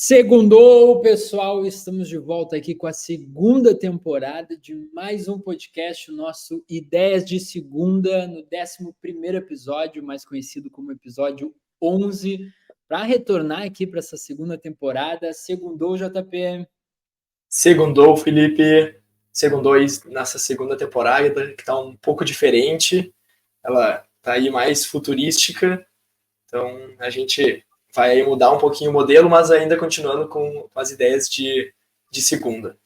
Segundou, pessoal, estamos de volta aqui com a segunda temporada de mais um podcast, o nosso Ideias de Segunda, no 11º episódio, mais conhecido como episódio 11, para retornar aqui para essa segunda temporada. Segundou, JP. Segundou, Felipe. Segundou aí nessa segunda temporada, que está um pouco diferente. Ela está aí mais futurística. Então, a gente vai mudar um pouquinho o modelo, mas ainda continuando com as ideias de segunda.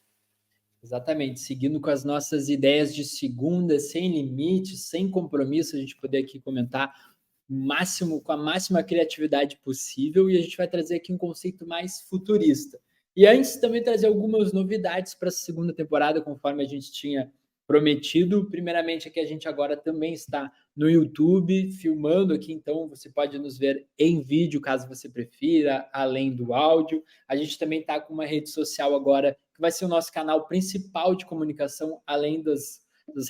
Exatamente, seguindo com as nossas ideias de segunda, sem limites, sem compromisso, a gente poder aqui comentar com a máxima criatividade possível, e a gente vai trazer aqui um conceito mais futurista. E antes também trazer algumas novidades para essa segunda temporada, conforme a gente tinha prometido. Primeiramente, aqui a gente agora também está no YouTube, filmando aqui, então você pode nos ver em vídeo, caso você prefira, além do áudio. A gente também está com uma rede social agora, que vai ser o nosso canal principal de comunicação, além das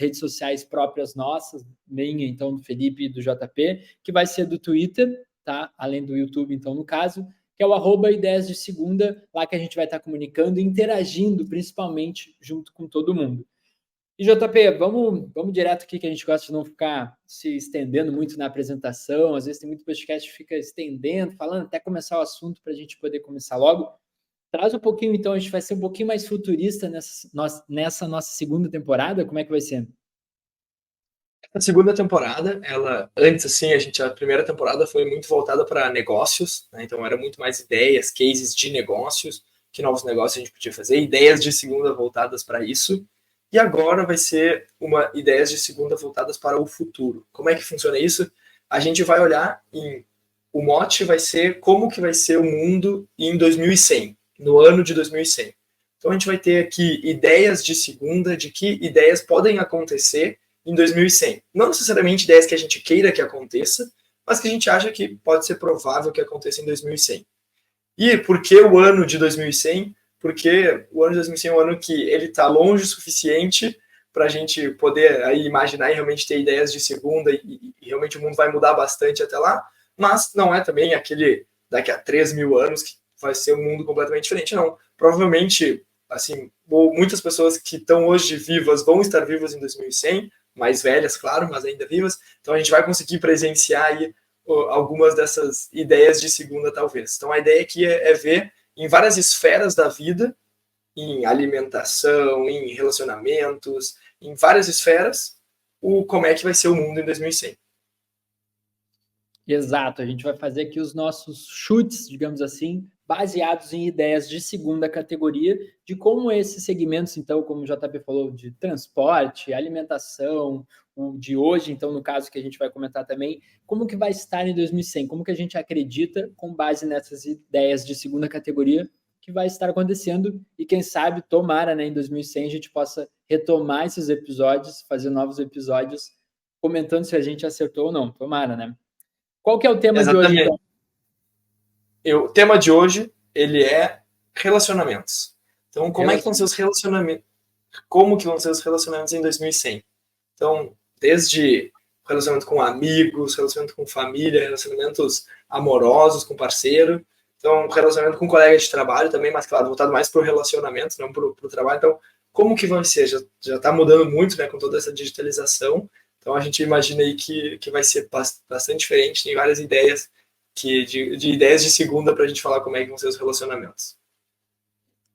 redes sociais próprias nossas, minha, então, do Felipe e do JP, que vai ser do Twitter, tá? Além do YouTube, então, no caso, que é o @ideias de segunda, lá que a gente vai estar comunicando e interagindo, principalmente, junto com todo mundo. E, JP, vamos direto aqui, que a gente gosta de não ficar se estendendo muito na apresentação. Às vezes tem muito podcast que fica estendendo, falando até começar o assunto para a gente poder começar logo. Traz um pouquinho, então, a gente vai ser um pouquinho mais futurista nessa nossa segunda temporada. Como é que vai ser? A segunda temporada, antes assim, a primeira temporada foi muito voltada para negócios, né? Então era muito mais ideias, cases de negócios, que novos negócios a gente podia fazer, ideias de segunda voltadas para isso. E agora vai ser ideias de segunda voltadas para o futuro. Como é que funciona isso? A gente vai olhar o mote vai ser como que vai ser o mundo em 2100, no ano de 2100. Então a gente vai ter aqui ideias de segunda, de que ideias podem acontecer em 2100. Não necessariamente ideias que a gente queira que aconteça, mas que a gente acha que pode ser provável que aconteça em 2100. E por que o ano de 2100? Porque o ano de 2100 é um ano que ele está longe o suficiente para a gente poder aí imaginar e realmente ter ideias de segunda e realmente o mundo vai mudar bastante até lá, mas não é também aquele daqui a 3.000 anos que vai ser um mundo completamente diferente, não. Provavelmente, assim, muitas pessoas que estão hoje vivas vão estar vivas em 2100, mais velhas, claro, mas ainda vivas, então a gente vai conseguir presenciar aí algumas dessas ideias de segunda, talvez. Então a ideia aqui é ver em várias esferas da vida, em alimentação, em relacionamentos, em várias esferas, como é que vai ser o mundo em 2100. Exato, a gente vai fazer aqui os nossos chutes, digamos assim, baseados em ideias de segunda categoria, de como esses segmentos, então, como o JP falou, de transporte, alimentação, o de hoje, então, no caso que a gente vai comentar também, como que vai estar em 2100, como que a gente acredita, com base nessas ideias de segunda categoria, que vai estar acontecendo, e quem sabe, tomara, né, em 2100 a gente possa retomar esses episódios, fazer novos episódios, comentando se a gente acertou ou não, tomara, né? Qual que é o tema de hoje, então? O tema de hoje, ele é relacionamentos. Então, como é que vão ser os relacionamentos? Como que vão ser os relacionamentos em 2100? Então, desde relacionamento com amigos, relacionamento com família, relacionamentos amorosos com parceiro, então relacionamento com colegas de trabalho também, mas claro, voltado mais para o relacionamento, não para o trabalho. Então, como que vai ser? Já está mudando muito, né, com toda essa digitalização. Então, a gente imagina aí que vai ser bastante diferente, tem várias ideias de ideias de segunda para a gente falar como é que vão ser os relacionamentos.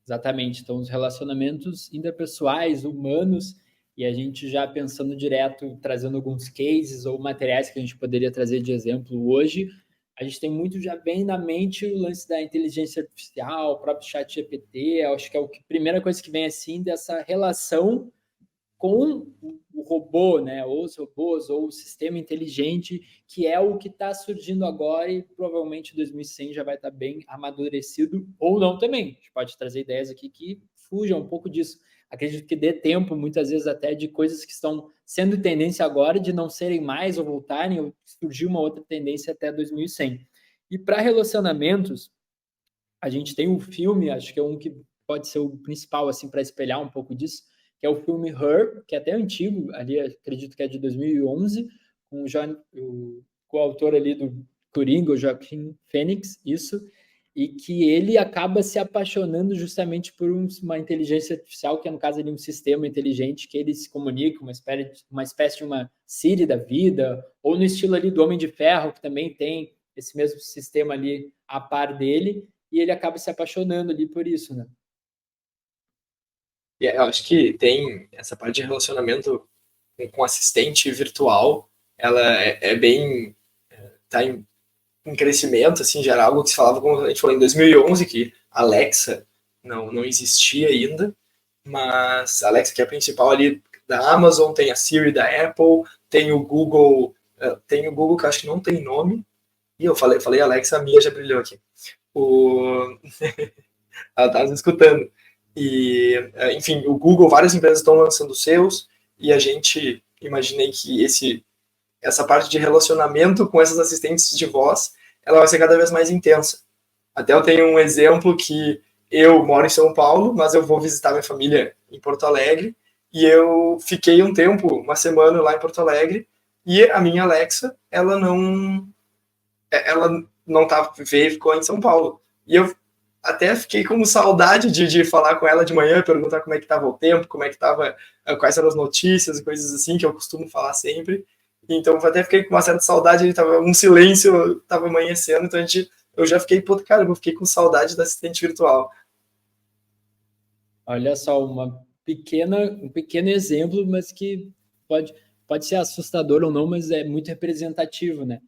Exatamente. Então, os relacionamentos interpessoais, humanos, e a gente já pensando direto, trazendo alguns cases ou materiais que a gente poderia trazer de exemplo hoje, a gente tem muito já bem na mente o lance da inteligência artificial, o próprio chat GPT, acho que é a primeira coisa que vem assim dessa relação com o robô, né, ou os robôs, ou o sistema inteligente, que é o que está surgindo agora e provavelmente 2100 já vai estar bem amadurecido, ou não também. A gente pode trazer ideias aqui que fujam um pouco disso. Acredito que dê tempo, muitas vezes até, de coisas que estão sendo tendência agora, de não serem mais ou voltarem, ou surgir uma outra tendência até 2100. E para relacionamentos, a gente tem um filme, acho que é um que pode ser o principal, assim, para espelhar um pouco disso, que é o filme Her, que é até antigo, ali acredito que é de 2011, com o autor ali do Coringa, o Joaquin Phoenix, isso. e que ele acaba se apaixonando justamente por uma inteligência artificial, que é, no caso, ali, um sistema inteligente que ele se comunica, uma espécie de uma Siri da vida, ou no estilo ali do Homem de Ferro, que também tem esse mesmo sistema ali a par dele, e ele acaba se apaixonando ali por isso, né? E eu acho que tem essa parte de relacionamento com assistente virtual, ela é bem, tá em crescimento, assim, já era algo que se falava, como a gente falou, em 2011, que Alexa não existia ainda, mas a Alexa, que é a principal ali da Amazon, tem a Siri da Apple, tem o Google que eu acho que não tem nome, e eu falei Alexa, a Mia já brilhou aqui. Ela tá nos escutando. E, enfim, o Google, várias empresas estão lançando seus, e a gente imaginei que essa parte de relacionamento com essas assistentes de voz, ela vai ser cada vez mais intensa. Até eu tenho um exemplo que eu moro em São Paulo, mas eu vou visitar minha família em Porto Alegre, e eu fiquei um tempo, uma semana lá em Porto Alegre, e a minha Alexa, ela não tava, ficou em São Paulo. E eu até fiquei com saudade de falar com ela de manhã, perguntar como é que estava o tempo, como é que estava, quais eram as notícias, coisas assim que eu costumo falar sempre. Então até fiquei com uma certa saudade, ele tava um silêncio, tava amanhecendo, então eu já fiquei, pô, cara, eu fiquei com saudade da assistente virtual. Olha só, um pequeno exemplo, mas que pode ser assustador ou não, mas é muito representativo, né?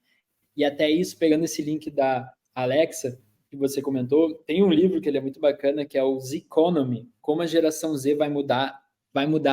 E até isso, pegando esse link da Alexa, que você comentou, tem um livro que ele é muito bacana, que é o Z-Economy, Como a Geração Z vai mudar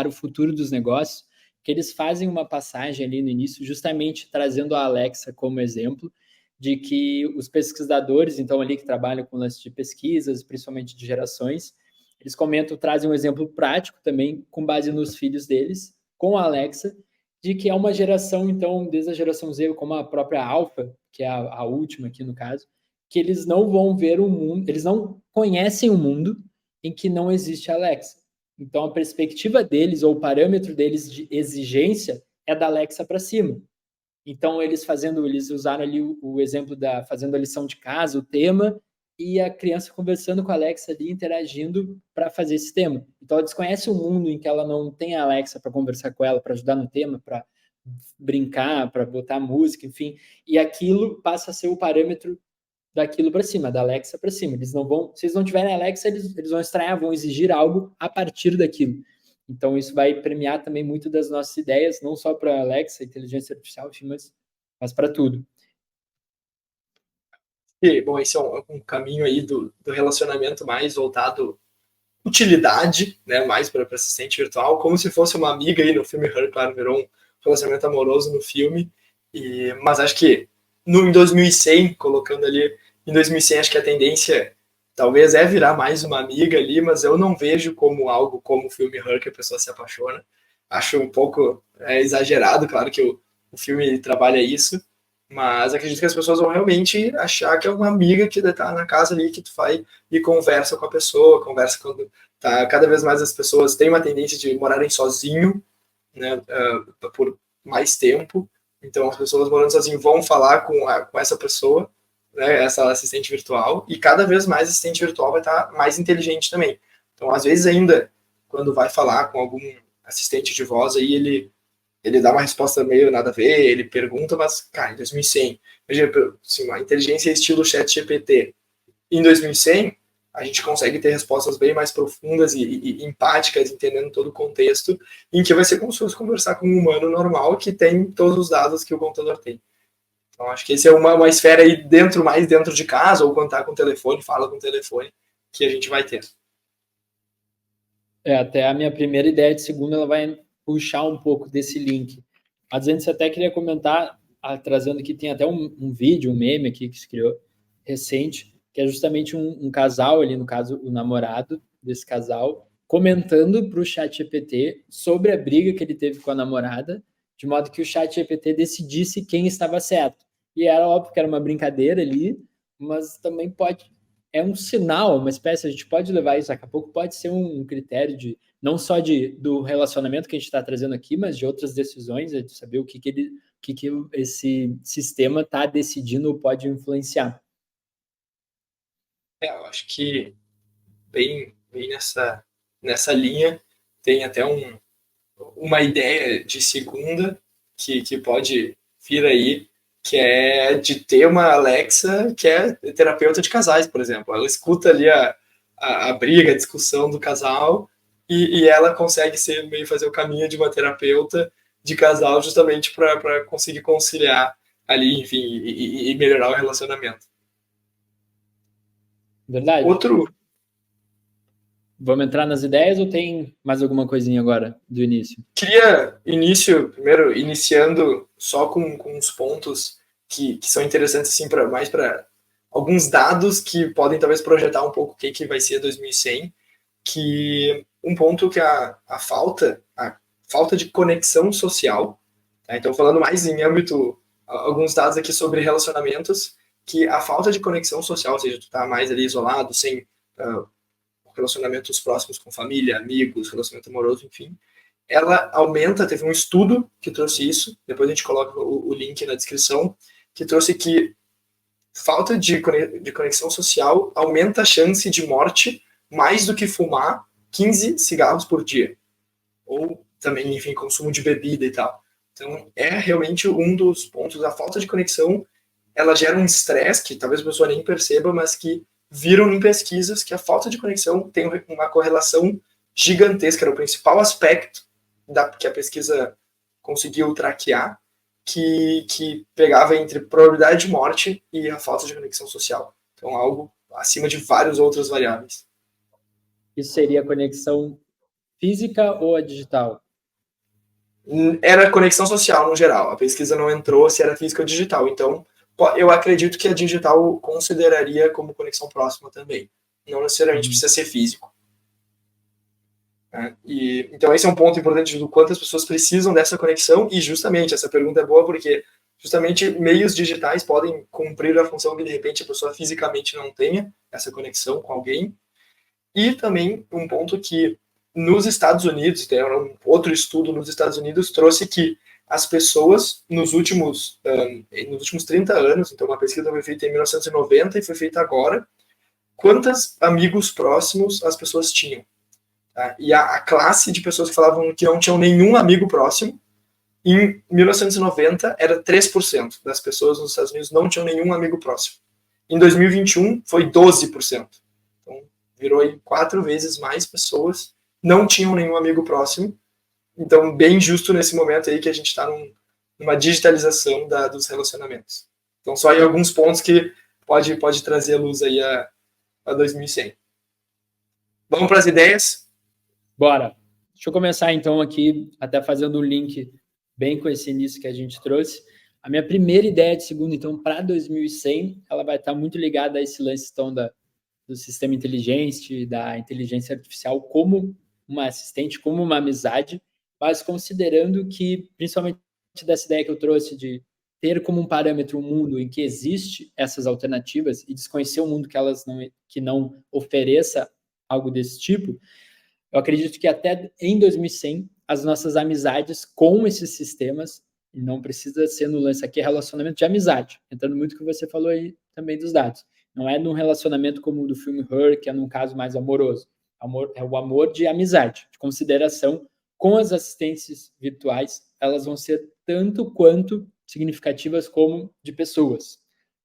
o futuro dos negócios, que eles fazem uma passagem ali no início, justamente trazendo a Alexa como exemplo, de que os pesquisadores, então, ali que trabalham com lance de pesquisas, principalmente de gerações, eles comentam, trazem um exemplo prático também, com base nos filhos deles, com a Alexa, de que é uma geração, então, desde a geração Z, como a própria Alpha, que é a última aqui no caso, que eles não vão ver o mundo, eles não conhecem o mundo em que não existe Alexa. Então, a perspectiva deles, ou o parâmetro deles de exigência, é da Alexa para cima. Então, eles usaram ali o exemplo da fazendo a lição de casa, o tema, e a criança conversando com a Alexa ali, interagindo para fazer esse tema. Então, ela desconhece um mundo em que ela não tem a Alexa para conversar com ela, para ajudar no tema, para brincar, para botar música, enfim. E aquilo passa a ser o parâmetro daquilo para cima, da Alexa para cima. Eles não vão, se eles não tiverem Alexa, eles vão estranhar, vão exigir algo a partir daquilo. Então, isso vai premiar também muito das nossas ideias, não só para Alexa, inteligência artificial, mas para tudo. E, bom, esse é um caminho aí do relacionamento mais voltado utilidade, né, mais para assistente virtual, como se fosse uma amiga aí no filme Her, claro, virou um relacionamento amoroso no filme, mas acho que em 2100, colocando ali, em 2100 acho que a tendência talvez é virar mais uma amiga ali, mas eu não vejo como algo como o filme Her, que a pessoa se apaixona. Acho um pouco exagerado, claro que o filme trabalha isso, mas acredito que as pessoas vão realmente achar que é uma amiga que está na casa ali, que tu vai e conversa com a pessoa, conversa quando tá. Cada vez mais as pessoas têm uma tendência de morarem sozinho, né, por mais tempo. Então as pessoas morando sozinho vão falar com essa pessoa, né, essa assistente virtual, e cada vez mais assistente virtual vai estar mais inteligente também. Então às vezes ainda quando vai falar com algum assistente de voz aí ele dá uma resposta meio nada a ver, ele pergunta, mas, cara, em 2100, assim, uma inteligência estilo chat GPT, em 2100, a gente consegue ter respostas bem mais profundas e empáticas, entendendo todo o contexto, em que vai ser como se fosse conversar com um humano normal que tem todos os dados que o computador tem. Então, acho que esse é uma esfera aí mais dentro de casa, ou quando tá com o telefone, fala com o telefone, que a gente vai ter. Até a minha primeira ideia de segunda, ela vai puxar um pouco desse link. Mas antes, até queria comentar, trazendo aqui, tem até um vídeo, um meme aqui que se criou recente, que é justamente um casal ali, no caso, o namorado desse casal, comentando para o chat GPT sobre a briga que ele teve com a namorada, de modo que o chat GPT decidisse quem estava certo. E era óbvio que era uma brincadeira ali, mas também é um sinal, uma espécie, a gente pode levar isso daqui a pouco, pode ser um critério de não só do relacionamento que a gente está trazendo aqui, mas de outras decisões, de saber o que esse sistema está decidindo ou pode influenciar. Eu acho que bem nessa linha tem até uma ideia de segunda que pode vir aí, que é de ter uma Alexa que é terapeuta de casais, por exemplo. Ela escuta ali a briga, a discussão do casal e ela consegue ser meio fazer o caminho de uma terapeuta de casal justamente para conseguir conciliar ali, enfim, e melhorar o relacionamento. Verdade? Outro, Vamos entrar nas ideias ou tem mais alguma coisinha agora do início? queria primeiro, iniciando só com uns pontos que são interessantes, assim, mais para alguns dados que podem talvez projetar um pouco o que vai ser 2100, que um ponto que a falta de conexão social, tá? Então falando mais em âmbito, alguns dados aqui sobre relacionamentos, que a falta de conexão social, ou seja, tu tá mais ali isolado, sem relacionamentos próximos com família, amigos, relacionamento amoroso, enfim, ela aumenta, teve um estudo que trouxe isso, depois a gente coloca o link na descrição, que trouxe que falta de conexão social aumenta a chance de morte mais do que fumar 15 cigarros por dia. Ou também, enfim, consumo de bebida e tal. Então, é realmente um dos pontos. A falta de conexão, ela gera um estresse que talvez a pessoa nem perceba, mas que viram em pesquisas que a falta de conexão tem uma correlação gigantesca. Era o principal aspecto que a pesquisa conseguiu traquear, que pegava entre probabilidade de morte e a falta de conexão social. Então, algo acima de várias outras variáveis. Isso seria a conexão física ou a digital? Era conexão social no geral. A pesquisa não entrou se era física ou digital. Então, eu acredito que a digital consideraria como conexão próxima também. Não necessariamente precisa ser físico. Né? Então, esse é um ponto importante do quanto as pessoas precisam dessa conexão. E, justamente, essa pergunta é boa porque, justamente, meios digitais podem cumprir a função que, de repente, a pessoa fisicamente não tenha essa conexão com alguém. E também um ponto que nos Estados Unidos, tem um outro estudo nos Estados Unidos, trouxe que as pessoas nos últimos 30 anos, então uma pesquisa foi feita em 1990 e foi feita agora, quantos amigos próximos as pessoas tinham. Tá? E a classe de pessoas que falavam que não tinham nenhum amigo próximo, em 1990 era 3% das pessoas nos Estados Unidos não tinham nenhum amigo próximo. Em 2021 foi 12%. Então, virou aí 4 vezes mais pessoas não tinham nenhum amigo próximo. Então, bem justo nesse momento aí que a gente está numa digitalização dos relacionamentos. Então, só aí alguns pontos que pode trazer luz aí a 2100. Vamos para as ideias? Bora. Deixa eu começar então aqui, até fazendo um link bem com esse início que a gente trouxe. A minha primeira ideia de segundo, então, para 2100, ela vai estar muito ligada a esse lance então, do sistema inteligente, da inteligência artificial como uma assistente, como uma amizade, mas considerando que, principalmente dessa ideia que eu trouxe de ter como um parâmetro um mundo em que existe essas alternativas e desconhecer um mundo que não ofereça algo desse tipo, eu acredito que até em 2100 as nossas amizades com esses sistemas, e não precisa ser no lance aqui, é relacionamento de amizade, entrando muito no que você falou aí também dos dados. Não é num relacionamento como o do filme Her, que é num caso mais amoroso. É o amor de amizade, de consideração com as assistentes virtuais, elas vão ser tanto quanto significativas como de pessoas.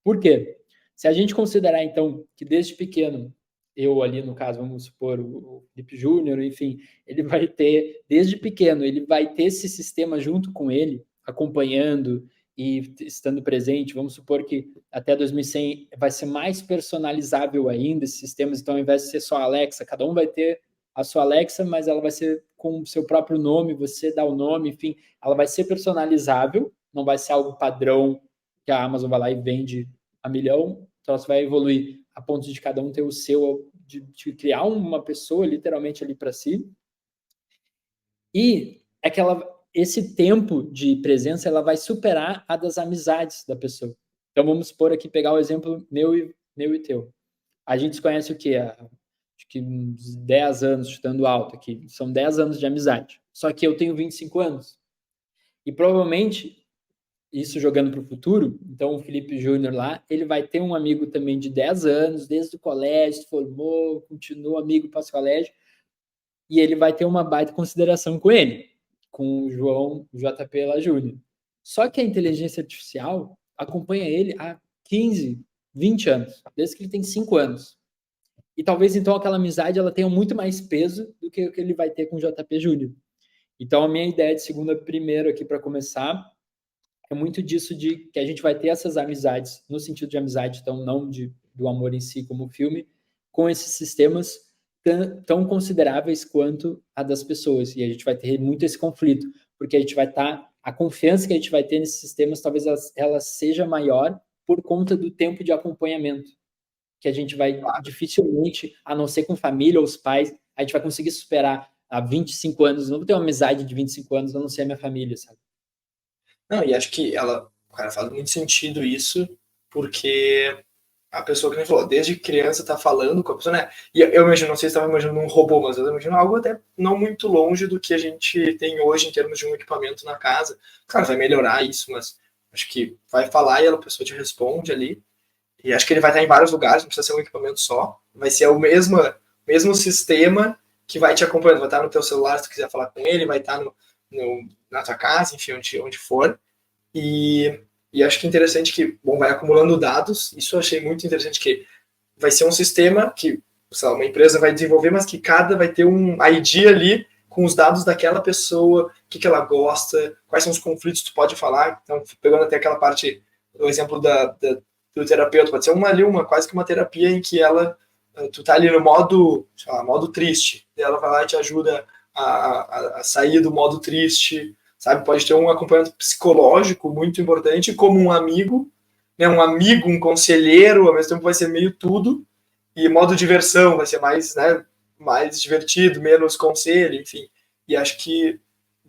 Por quê? Se a gente considerar, então, que desde pequeno eu ali no caso, vamos supor, o Felipe Júnior, enfim, ele vai ter, desde pequeno, ele vai ter esse sistema junto com ele, acompanhando e estando presente. Vamos supor que até 2100 vai ser mais personalizável ainda esses sistemas, então ao invés de ser só a Alexa, cada um vai ter a sua Alexa, mas ela vai ser com o seu próprio nome, você dá o nome, enfim, ela vai ser personalizável, não vai ser algo padrão que a Amazon vai lá e vende a milhão, então você vai evoluir a ponto de cada um ter o seu, de criar uma pessoa literalmente ali para si. E esse tempo de presença ela vai superar a das amizades da pessoa. Então vamos supor aqui, pegar o exemplo meu e teu. A gente se conhece o quê? Acho que uns 10 anos, chutando alto aqui. São 10 anos de amizade. Só que eu tenho 25 anos. E provavelmente isso jogando para o futuro, então o Felipe Júnior lá, ele vai ter um amigo também de 10 anos, desde o colégio, se formou, continua amigo pós-colégio, e ele vai ter uma baita consideração com ele, com o João JP lá Júnior. Só que a inteligência artificial acompanha ele há 15, 20 anos, desde que ele tem 5 anos. E talvez então aquela amizade ela tenha muito mais peso do que o que ele vai ter com o JP Júnior. Então a minha ideia de segunda primeiro aqui para começar é muito disso de que a gente vai ter essas amizades, no sentido de amizade, então não do amor em si como filme, com esses sistemas tão consideráveis quanto a das pessoas. E a gente vai ter muito esse conflito, porque a gente vai estar, a confiança que a gente vai ter nesses sistemas, talvez ela seja maior por conta do tempo de acompanhamento, que a gente vai dificilmente, a não ser com família ou os pais, a gente vai conseguir superar há 25 anos, não vou ter uma amizade de 25 anos, a não ser a minha família, sabe? Não, e acho que cara, faz muito sentido isso, porque a pessoa que nem falou, desde criança tá falando com a pessoa, né? E eu imagino, não sei se estava imaginando um robô, mas eu imagino algo até não muito longe do que a gente tem hoje em termos de um equipamento na casa. Claro, vai melhorar isso, mas acho que vai falar e a pessoa te responde ali. E acho que ele vai estar em vários lugares, não precisa ser um equipamento só. Vai ser o mesmo sistema que vai te acompanhando. Vai estar no teu celular se tu quiser falar com ele, vai estar na tua casa, enfim, onde for. E acho que é interessante que, bom, vai acumulando dados. Isso eu achei muito interessante, que vai ser um sistema que, sei lá, uma empresa vai desenvolver, mas que cada vai ter um ID ali com os dados daquela pessoa, o que ela gosta, quais são os conflitos que tu pode falar. Então, pegando até aquela parte, o exemplo do terapeuta, pode ser quase que uma terapia em que tu tá ali no modo, sei lá, modo triste, e ela vai lá e te ajuda a sair do modo triste, sabe? Pode ter um acompanhamento psicológico muito importante, como um amigo, né? Um amigo, um conselheiro, ao mesmo tempo vai ser meio tudo, e modo diversão vai ser mais, né, mais divertido, menos conselho, enfim. E acho que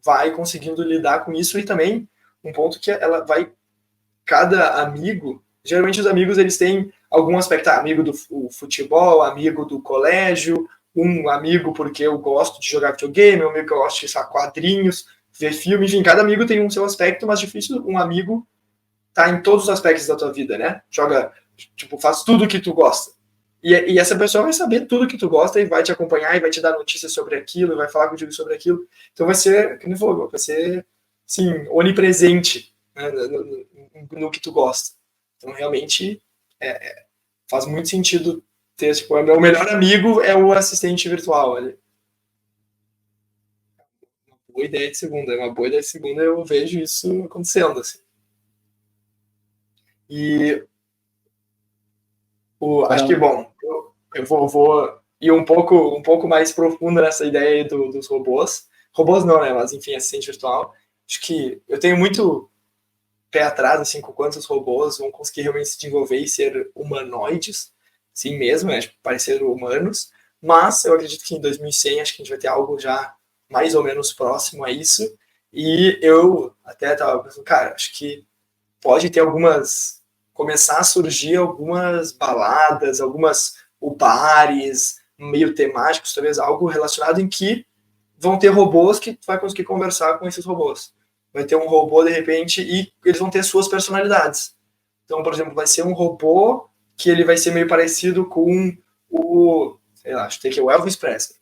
vai conseguindo lidar com isso. E também um ponto que ela vai, cada amigo, geralmente os amigos eles têm algum aspecto, amigo do futebol, amigo do colégio, um amigo porque eu gosto de jogar videogame, um amigo que eu gosto de quadrinhos, ver filme, enfim, cada amigo tem um seu aspecto, mas difícil um amigo tá em todos os aspectos da tua vida, né? Joga, tipo, faz tudo que tu gosta. E essa pessoa vai saber tudo que tu gosta e vai te acompanhar e vai te dar notícias sobre aquilo, e vai falar contigo sobre aquilo. Então vai ser, como falou, vai ser, sim, onipresente, né, no que tu gosta. Então realmente faz muito sentido ter, tipo, o meu melhor amigo é o assistente virtual ali. Boa ideia de segunda, é uma boa ideia de segunda, eu vejo isso acontecendo, assim. E acho que, bom, eu vou ir um pouco mais profundo nessa ideia aí dos robôs. Robôs não, né, mas enfim, assistente virtual. Acho que eu tenho muito pé atrás, assim, com quantos robôs vão conseguir realmente se desenvolver e ser humanoides, assim mesmo, né, tipo, parecer humanos, mas eu acredito que em 2100 acho que a gente vai ter algo já mais ou menos próximo a isso, e eu até estava pensando, cara, acho que pode ter começar a surgir algumas baladas, algumas bares meio temáticos, talvez algo relacionado em que vão ter robôs que tu vai conseguir conversar com esses robôs. Vai ter um robô, de repente, e eles vão ter suas personalidades. Então, por exemplo, vai ser um robô que ele vai ser meio parecido com sei lá, acho que é o Elvis Presley.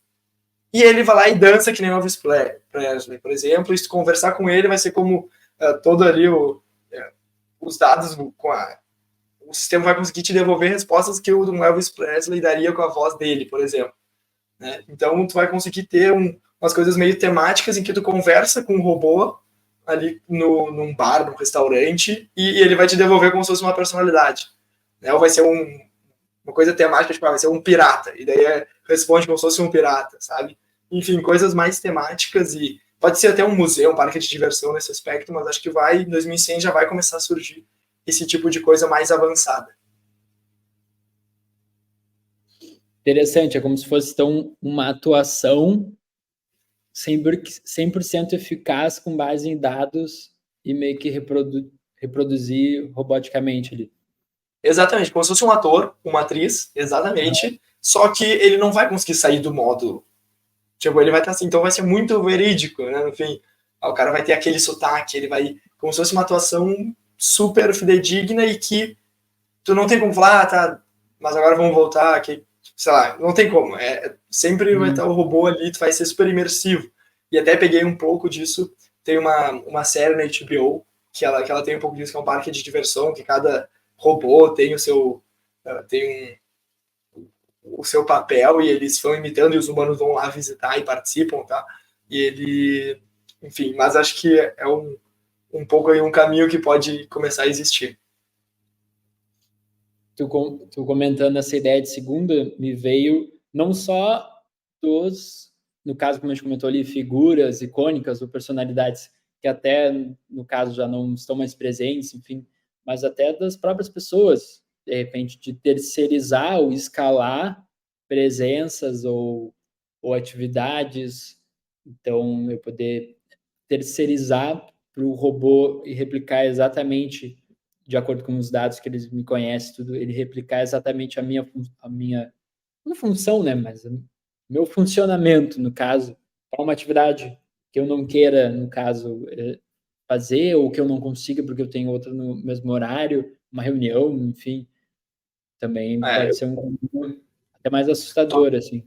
E ele vai lá e dança que nem o Elvis Presley, por exemplo, e se tu conversar com ele, vai ser como todo ali os dados o sistema vai conseguir te devolver respostas que o do Elvis Presley daria com a voz dele, por exemplo. Né? Então, tu vai conseguir ter umas coisas meio temáticas em que tu conversa com um robô ali num bar, num restaurante, e ele vai te devolver como se fosse uma personalidade. Né? Ou vai ser uma coisa temática, tipo, vai ser um pirata, e daí responde como se fosse um pirata, sabe? Enfim, coisas mais temáticas, e pode ser até um museu, um parque de diversão nesse aspecto, mas acho que em 2100 já vai começar a surgir esse tipo de coisa mais avançada. Interessante, é como se fosse então uma atuação 100% eficaz com base em dados e meio que reproduzir roboticamente ali. Exatamente, como se fosse um ator, uma atriz, exatamente, só que ele não vai conseguir sair do modo. Tipo, ele vai estar assim, então vai ser muito verídico, né? Enfim, o cara vai ter aquele sotaque, ele vai, como se fosse uma atuação super fidedigna e que tu não tem como falar, tá, mas agora vamos voltar, que, sei lá, não tem como, sempre vai estar o robô ali, tu vai ser super imersivo. E até peguei um pouco disso, tem uma série na HBO, que ela tem um pouco disso, que é um parque de diversão, que cada robô tem o seu papel e eles vão imitando e os humanos vão lá visitar e participam, tá? E ele, enfim, mas acho que é um pouco aí um caminho que pode começar a existir. Tu comentando essa ideia de segunda, me veio não só no caso, como a gente comentou ali, figuras icônicas ou personalidades que até, no caso, já não estão mais presentes, enfim, mas até das próprias pessoas, de repente, de terceirizar ou escalar presenças ou atividades. Então, eu poder terceirizar para o robô e replicar exatamente de acordo com os dados que eles me conhecem, tudo, ele replicar exatamente a minha não função, né, mas o meu funcionamento, no caso, para uma atividade que eu não queira, no caso, fazer, ou que eu não consiga porque eu tenho outra no mesmo horário, uma reunião, enfim, também pode ser um até mais assustador, assim.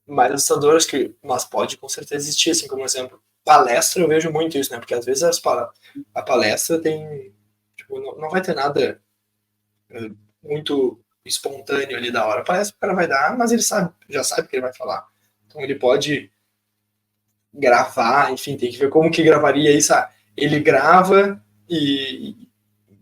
Mais assustador, acho que, mas pode com certeza existir, assim, como exemplo. Palestra, eu vejo muito isso, né, porque às vezes a palestra tem, tipo, não vai ter nada muito espontâneo ali da hora. Parece que o cara vai dar, mas ele já sabe o que ele vai falar. Então ele pode gravar, enfim, tem que ver como que gravaria isso. Ele grava e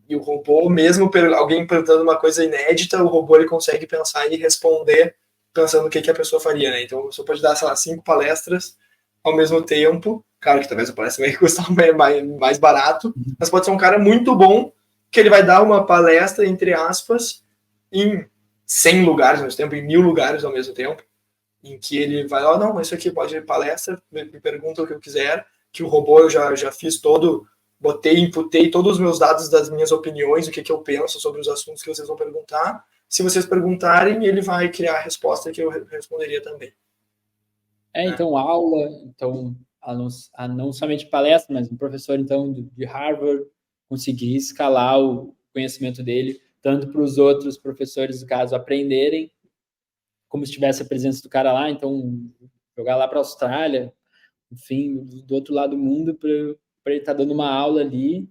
o robô, mesmo alguém perguntando uma coisa inédita, o robô ele consegue pensar e responder pensando o que a pessoa faria, né? Então a pessoa pode dar, sei lá, 5 palestras ao mesmo tempo. Claro que talvez a palestra vai custar mais barato, mas pode ser um cara muito bom que ele vai dar uma palestra, entre aspas, em 100 lugares ao mesmo tempo, em 1000 lugares ao mesmo tempo, em que ele vai, não, isso aqui pode ir palestra, me pergunta o que eu quiser, que o robô eu já fiz inputei todos os meus dados das minhas opiniões, o que eu penso sobre os assuntos que vocês vão perguntar. Se vocês perguntarem, ele vai criar a resposta que eu responderia também. Então, aula, então, não somente palestra, mas um professor, então, de Harvard, conseguir escalar o conhecimento dele, tanto para os outros professores, no caso, aprenderem, como se tivesse a presença do cara lá, então, jogar lá para a Austrália, enfim, do outro lado do mundo, para ele estar dando uma aula ali.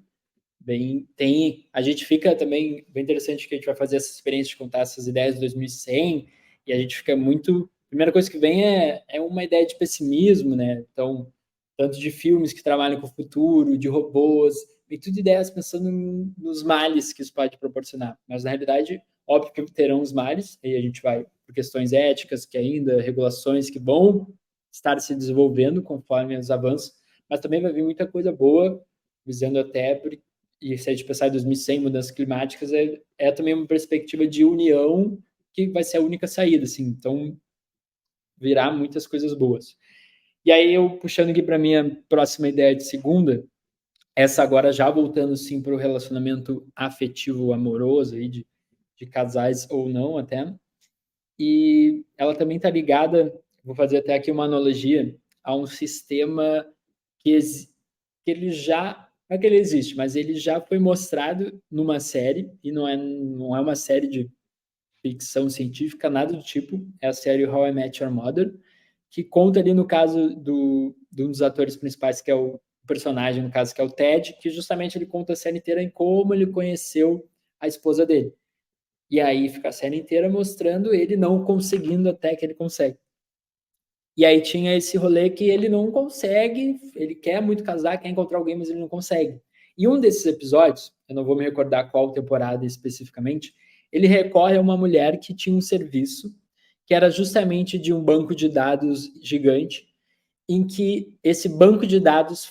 A gente fica também, bem interessante que a gente vai fazer essa experiência de contar essas ideias de 2100, e a gente fica muito. A primeira coisa que vem é uma ideia de pessimismo, né? Então, tanto de filmes que trabalham com o futuro, de robôs, e tudo ideias pensando nos males que isso pode proporcionar. Mas, na realidade, óbvio que terão os males, e a gente vai por questões éticas, que ainda, regulações que vão estar se desenvolvendo conforme os avanços, mas também vai vir muita coisa boa, visando até e se a gente pensar em 2100, mudanças climáticas, é também uma perspectiva de união que vai ser a única saída, assim. Então, virá muitas coisas boas. E aí, eu puxando aqui para minha próxima ideia de segunda, essa agora já voltando, sim, para o relacionamento afetivo amoroso, aí, de casais ou não até, e ela também está ligada, vou fazer até aqui uma analogia, a um sistema que ele já não é que ele existe, mas ele já foi mostrado numa série, e não é uma série de ficção científica, nada do tipo, é a série How I Met Your Mother, que conta ali no caso de um dos atores principais, que é o personagem, no caso, que é o Ted, que justamente ele conta a série inteira em como ele conheceu a esposa dele. E aí fica a série inteira mostrando ele não conseguindo até que ele consegue. E aí tinha esse rolê que ele não consegue, ele quer muito casar, quer encontrar alguém, mas ele não consegue. E um desses episódios, eu não vou me recordar qual temporada especificamente, ele recorre a uma mulher que tinha um serviço que era justamente de um banco de dados gigante, em que esse banco de dados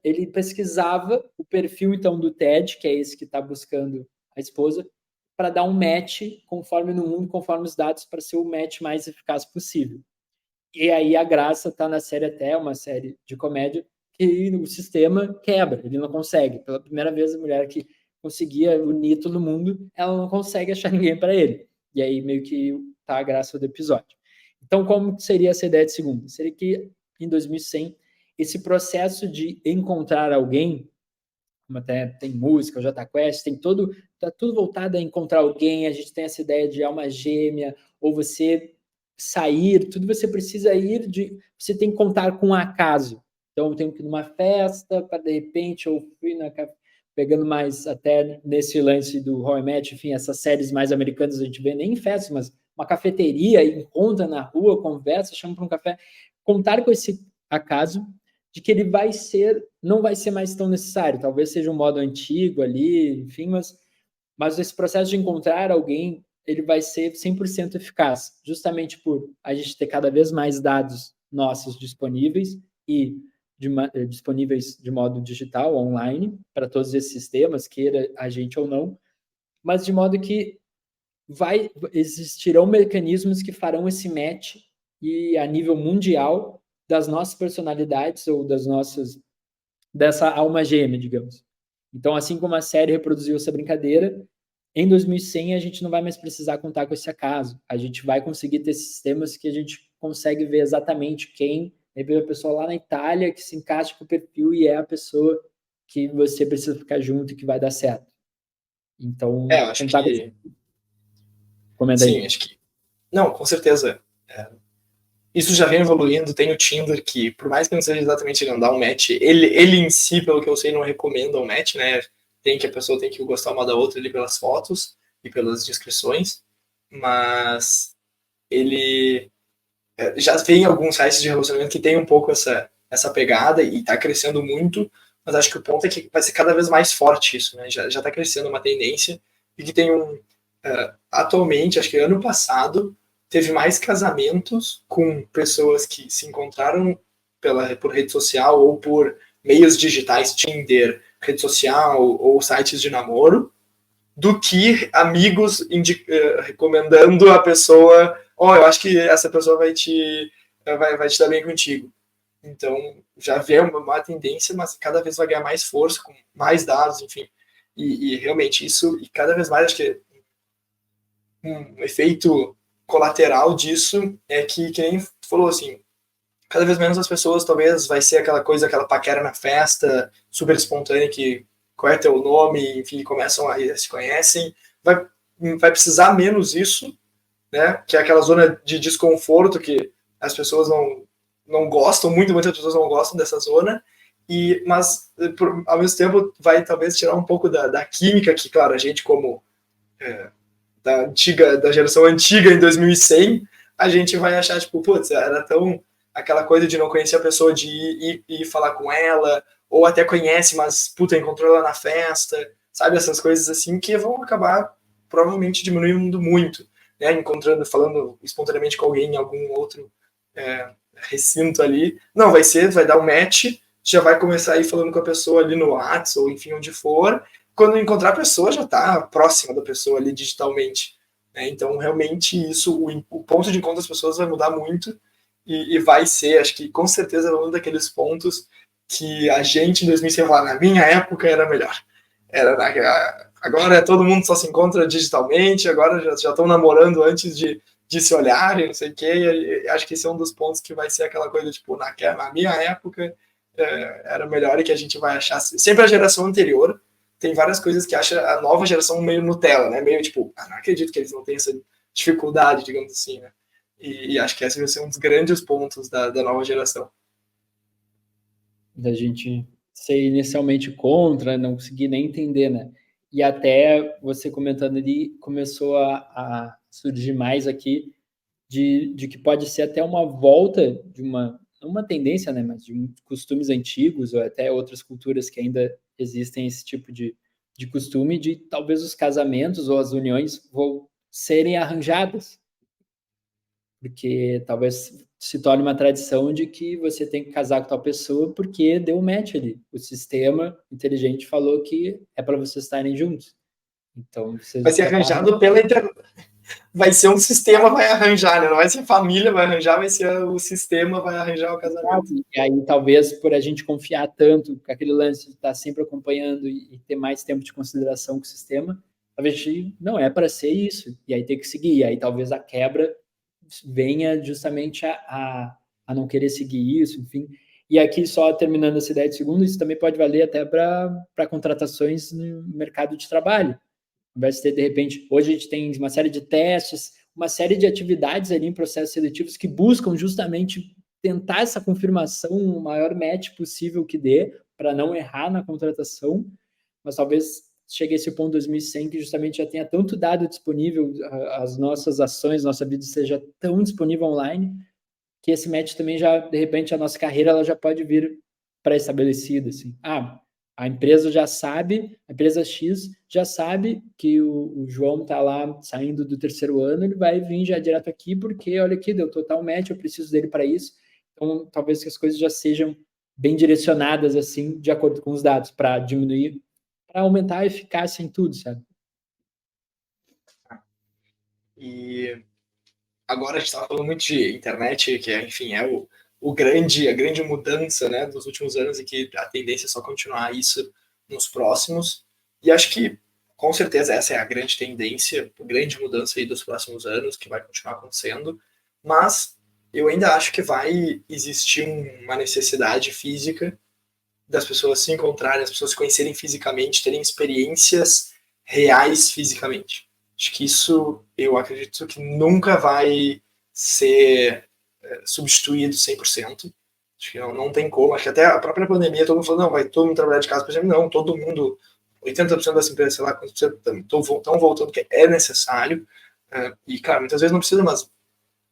ele pesquisava o perfil então do Ted, que é esse que está buscando a esposa, para dar um match conforme no mundo, conforme os dados, para ser o match mais eficaz possível. E aí a graça está na série, até uma série de comédia, que o sistema quebra, ele não consegue. Pela primeira vez, a mulher que conseguia unir todo mundo, ela não consegue achar ninguém para ele. E aí meio que tá a graça do episódio. Então, como seria essa ideia de segunda? Seria que em 2100 esse processo de encontrar alguém, como até tem música, o Jota Quest, tem todo, tá tudo voltado a encontrar alguém, a gente tem essa ideia de alma gêmea, ou você sair, tudo você precisa você tem que contar com um acaso. Então, eu tenho que ir numa festa, para de repente, eu fui pegando mais até nesse lance do How I Met, enfim, essas séries mais americanas a gente vê nem em festas, mas uma cafeteria, encontra na rua, conversa, chama para um café. Contar com esse acaso de que ele não vai ser mais tão necessário. Talvez seja um modo antigo ali, enfim, mas esse processo de encontrar alguém, ele vai ser 100% eficaz, justamente por a gente ter cada vez mais dados nossos disponíveis e disponíveis de modo digital, online, para todos esses sistemas, queira a gente ou não, mas de modo que existirão mecanismos que farão esse match e a nível mundial das nossas personalidades ou dessa alma gêmea, digamos. Então, assim como a série reproduziu essa brincadeira, em 2100 a gente não vai mais precisar contar com esse acaso. A gente vai conseguir ter sistemas que a gente consegue ver exatamente quem é a pessoa lá na Itália que se encaixa com o perfil e é a pessoa que você precisa ficar junto e que vai dar certo. Então, acho que... Comenta Sim, aí. acho que... Não, com certeza. Isso já vem evoluindo. Tem o Tinder, que por mais que não seja exatamente ele dar um match, ele em si, pelo que eu sei, não recomenda um match, né? A pessoa tem que gostar uma da outra ali pelas fotos e pelas descrições, mas ele já vem alguns sites de relacionamento que tem um pouco essa pegada e está crescendo muito, mas acho que o ponto é que vai ser cada vez mais forte isso, né? Já está crescendo uma tendência e que tem atualmente, acho que ano passado, teve mais casamentos com pessoas que se encontraram por rede social ou por meios digitais, Tinder, rede social ou sites de namoro, do que amigos recomendando a pessoa, eu acho que essa pessoa vai te dar bem contigo. Então, já vê uma tendência, mas cada vez vai ganhar mais força, com mais dados, enfim. E realmente isso, e cada vez mais, acho que um efeito colateral disso é que nem tu falou, assim, cada vez menos as pessoas, talvez, vai ser aquela coisa, aquela paquera na festa, super espontânea, que qual é teu nome, enfim, começam a se conhecem, vai precisar menos isso, né, que é aquela zona de desconforto que as pessoas não gostam, muitas pessoas não gostam dessa zona, mas, ao mesmo tempo, vai talvez tirar um pouco da química que, claro, a gente como da geração antiga, em 2100, a gente vai achar, tipo, putz, era tão aquela coisa de não conhecer a pessoa, de ir falar com ela, ou até conhece, mas, puta, encontrou ela na festa, sabe? Essas coisas assim que vão acabar provavelmente diminuindo muito, né? Falando espontaneamente com alguém em algum outro recinto ali. Não, vai dar um match, já vai começar a ir falando com a pessoa ali no WhatsApp, ou enfim, onde for. Quando encontrar a pessoa, já está próxima da pessoa ali digitalmente. Né? Então, realmente, o ponto de encontro das pessoas vai mudar muito e vai ser, acho que com certeza, um daqueles pontos que a gente em 2006 falava, na minha época era melhor. Agora todo mundo só se encontra digitalmente, agora já estão namorando antes de se olharem, não sei o quê. E acho que esse é um dos pontos que vai ser aquela coisa, tipo, na minha época era melhor, e que a gente vai achar sempre a geração anterior. Tem várias coisas que acha a nova geração meio Nutella, né? Meio tipo, não acredito que eles não tenham essa dificuldade, digamos assim, né? E acho que esse vai ser um dos grandes pontos da nova geração. Da gente ser inicialmente contra, não conseguir nem entender, né? E até você comentando ali, começou a surgir mais aqui de que pode ser até uma volta de uma tendência, né? Mas de costumes antigos ou até outras culturas que ainda existem esse tipo de costume de talvez os casamentos ou as uniões vão serem arranjadas, porque talvez se torne uma tradição de que você tem que casar com tal pessoa porque deu um match ali. O sistema inteligente falou que é para vocês estarem juntos. Então, você vai ser arranjado pela internet. Vai ser um sistema vai arranjar, né? Não vai ser a família vai arranjar, vai ser o sistema vai arranjar o casamento. E aí, talvez, por a gente confiar tanto com aquele lance de estar sempre acompanhando e ter mais tempo de consideração com o sistema, talvez a gente, não é para ser isso. E aí tem que seguir. E aí talvez a quebra venha justamente a não querer seguir isso, enfim. E aqui, só terminando essa ideia de segunda, isso também pode valer até para contratações no mercado de trabalho. Vai ter, de repente, hoje a gente tem uma série de testes, uma série de atividades ali em processos seletivos que buscam justamente tentar essa confirmação, o maior match possível que dê, para não errar na contratação, mas talvez chegue a esse ponto 2100 que justamente já tenha tanto dado disponível, as nossas ações, nossa vida seja tão disponível online, que esse match também já, de repente, a nossa carreira ela já pode vir pré-estabelecida, assim. A empresa já sabe, a empresa X já sabe que o João está lá saindo do terceiro ano, ele vai vir já direto aqui, porque olha aqui, deu total match, eu preciso dele para isso. Então, talvez que as coisas já sejam bem direcionadas, assim, de acordo com os dados, para diminuir, para aumentar a eficácia em tudo, sabe? E agora a gente estava falando muito de internet, que enfim, é a grande mudança, né, dos últimos anos, e que a tendência é só continuar isso nos próximos. E acho que, com certeza, essa é a grande tendência, a grande mudança aí dos próximos anos, que vai continuar acontecendo. Mas eu ainda acho que vai existir uma necessidade física das pessoas se encontrarem, as pessoas se conhecerem fisicamente, terem experiências reais fisicamente. Acho que isso, eu acredito que nunca vai ser substituído 100%. Acho que não tem como. Acho que até a própria pandemia, todo mundo falou, não, vai todo mundo trabalhar de casa, por exemplo. Não, todo mundo, 80% das empresas, sei lá, estão voltando, porque é necessário. E, claro, muitas vezes não precisa, mas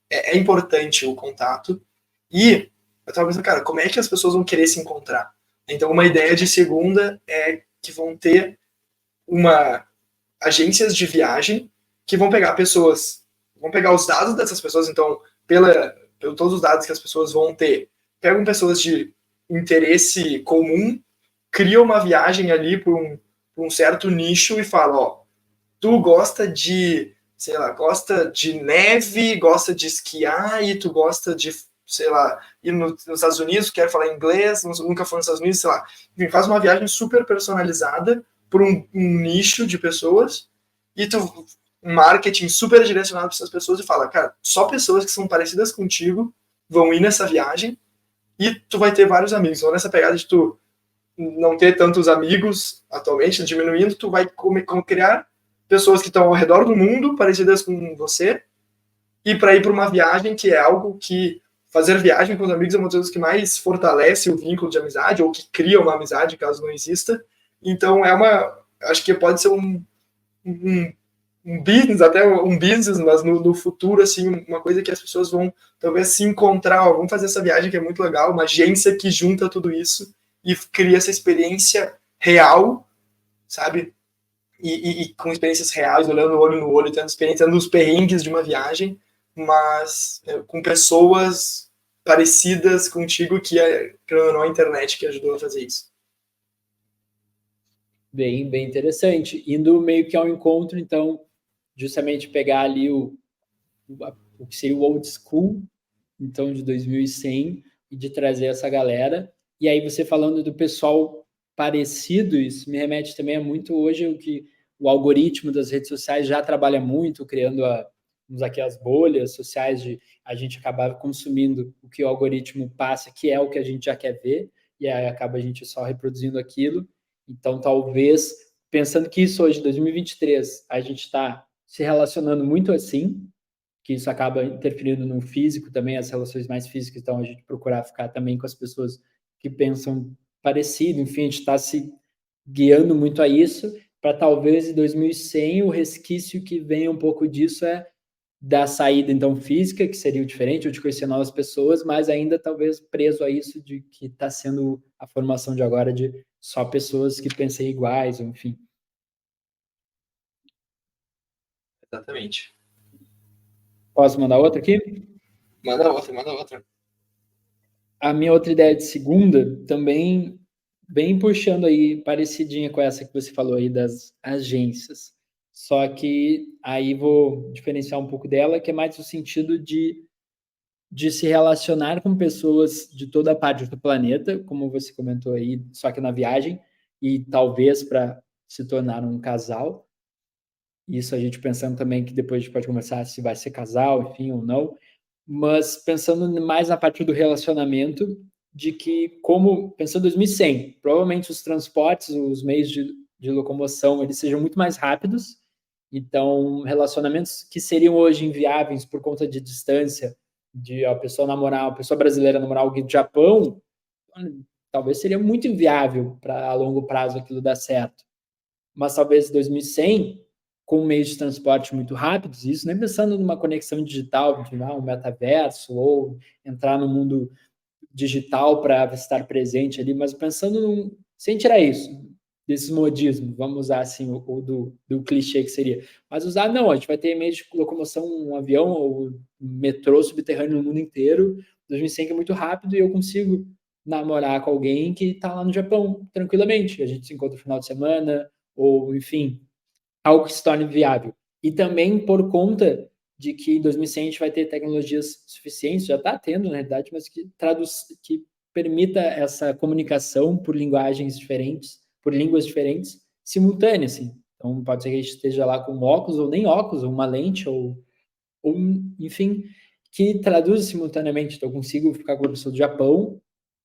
é importante o contato. E eu estava pensando, cara, como é que as pessoas vão querer se encontrar? Então, uma ideia de segunda é que vão ter agências de viagem que vão pegar pessoas, vão pegar os dados dessas pessoas, então, pelo todos os dados que as pessoas vão ter, pegam pessoas de interesse comum, criam uma viagem ali por um certo nicho e falam, ó, tu gosta de, sei lá, gosta de neve, gosta de esquiar e tu gosta de, sei lá, ir nos Estados Unidos, quer falar inglês, nunca foi nos Estados Unidos, sei lá. Enfim, faz uma viagem super personalizada por um nicho de pessoas e tu marketing super direcionado para essas pessoas e fala, cara, só pessoas que são parecidas contigo vão ir nessa viagem e tu vai ter vários amigos. Então, nessa pegada de tu não ter tantos amigos atualmente, diminuindo, tu vai criar pessoas que estão ao redor do mundo, parecidas com você, e para ir para uma viagem que é algo que fazer viagem com os amigos é uma das coisas que mais fortalece o vínculo de amizade, ou que cria uma amizade, caso não exista. Então, acho que pode ser um business, até um business, mas no futuro, assim, uma coisa que as pessoas vão talvez se encontrar, ó, vamos fazer essa viagem que é muito legal, uma agência que junta tudo isso e cria essa experiência real, sabe? E com experiências reais, olhando olho no olho, tendo experiência nos perrengues de uma viagem, mas com pessoas parecidas contigo, que é a internet que ajudou a fazer isso. Bem, bem interessante. Indo meio que ao encontro, então, justamente pegar ali o que seria o old school, então, de 2100, e de trazer essa galera. E aí, você falando do pessoal parecido, isso me remete também a muito hoje o que o algoritmo das redes sociais já trabalha muito, criando vamos aqui as bolhas sociais de a gente acabar consumindo o que o algoritmo passa, que é o que a gente já quer ver, e aí acaba a gente só reproduzindo aquilo. Então, talvez, pensando que isso hoje, 2023, a gente está se relacionando muito assim, que isso acaba interferindo no físico também, as relações mais físicas, então a gente procurar ficar também com as pessoas que pensam parecido, enfim, a gente está se guiando muito a isso, para talvez em 2100 o resquício que venha um pouco disso é da saída, então, física, que seria o diferente, ou de conhecer novas pessoas, mas ainda talvez preso a isso de que está sendo a formação de agora de só pessoas que pensem iguais, ou enfim. Exatamente. Posso mandar outra aqui? Manda outra. A minha outra ideia de segunda também bem puxando aí, parecidinha com essa que você falou aí das agências. Só que aí vou diferenciar um pouco dela, que é mais no sentido de se relacionar com pessoas de toda a parte do planeta, como você comentou aí, só que na viagem, e talvez para se tornar um casal. Isso a gente pensando também que depois a gente pode conversar se vai ser casal, enfim, ou não. Mas pensando mais na parte do relacionamento, de que, como, pensando em 2100, provavelmente os transportes, os meios de locomoção, eles sejam muito mais rápidos, então relacionamentos que seriam hoje inviáveis por conta de distância, de a pessoa namorar, a pessoa brasileira namorar alguém do Japão, talvez seria muito inviável para a longo prazo aquilo dar certo. Mas talvez 2100, com meios de transporte muito rápidos, isso nem pensando numa conexão digital, de um metaverso, ou entrar no mundo digital para estar presente ali, mas pensando sem tirar isso, desses modismos, vamos usar assim, o do clichê que seria. Mas usar, não, a gente vai ter meio de locomoção, um avião ou um metrô subterrâneo no mundo inteiro, 2100 que é muito rápido e eu consigo namorar com alguém que está lá no Japão, tranquilamente. A gente se encontra no final de semana, ou enfim, algo que se torne viável. E também por conta de que em 2100 a gente vai ter tecnologias suficientes, já está tendo, na realidade, mas que permita essa comunicação por linguagens diferentes, por línguas diferentes, simultânea, assim. Então, pode ser que a gente esteja lá com óculos, ou nem óculos, ou uma lente, ou enfim, que traduz simultaneamente. Então, eu consigo ficar com a pessoa do Japão,